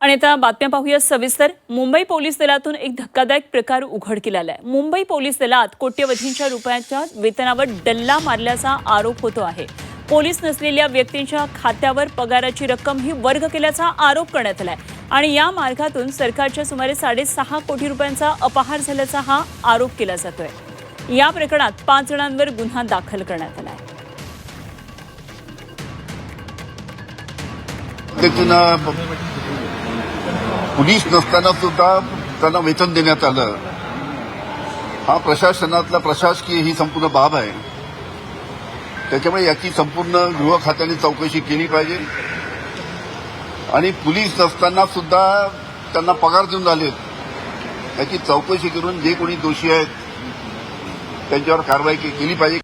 आणि आता बातम्या पाहूया सविस्तर। मुंबई पोलीस दलातून एक धक्कादायक प्रकार उघडकीला आलाय। मुंबई पोलीस दलात कोट्यवधींच्या रुपयांच्या वेतनावर डल्ला मारल्याचा आरोप होतो आहे। पोलीस नसलेल्या व्यक्तींच्या खात्यावर पगाराची रक्कम ही वर्ग केल्याचा आरोप करण्यात आलाय आणि या मार्गातून सरकारच्या सुमारे 6.5 कोटी रुपयांचा अपहार झाल्याचा हा आरोप केला जातोय। या प्रकरणात 5 जणांवर गुन्हा दाखल करण्यात आलाय। पोलीस नसताना सुद्धा त्यांना वेतन देण्यात आलं। हा प्रशासनातला प्रशासकीय ही संपूर्ण बाब आहे। त्याच्यामुळे याची संपूर्ण गृह खात्याने चौकशी केली पाहिजे आणि पोलीस नसताना सुद्धा त्यांना पगार देऊन आलेत याची चौकशी करून जे कोणी दोषी आहेत त्यांच्यावर कारवाई केली पाहिजे।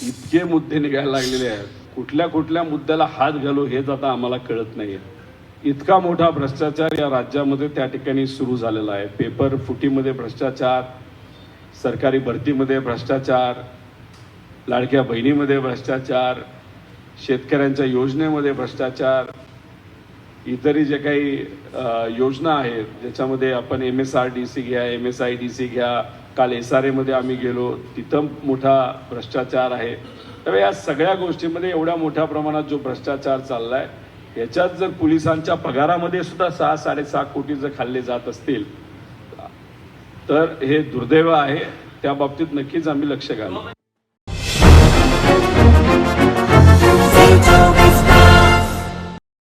इतके मुद्दे निघायला लागलेले आहेत, कुठल्या मुद्द्याला हात घालू हेच आता आम्हाला कळत नाहीये। इतका मोठा भ्रष्टाचार या राज्यामध्ये त्या ठिकाणी सुरू झालेला आहे। पेपर फुटीमध्ये भ्रष्टाचार, सरकारी भरतीमध्ये भ्रष्टाचार, लाडक्या बहिणीमध्ये भ्रष्टाचार, शेतकऱ्यांच्या योजनेमध्ये भ्रष्टाचार, इतरही जे काही योजना आहेत ज्याच्यामध्ये आपण MSRDC घ्या, MSIDC घ्या, काल SRA मध्ये आम्ही गेलो तिथं मोठा भ्रष्टाचार आहे। त्यामुळे या सगळ्या गोष्टींमध्ये एवढ्या मोठ्या प्रमाणात जो भ्रष्टाचार चाललाय याच्यात जर पोलिसांच्या पगारामध्ये सुद्धा 6-6.5 कोटी जर खाल्ले जात असतील तर हे दुर्दैव आहे। त्या बाबतीत नक्कीच आम्ही लक्ष घालू।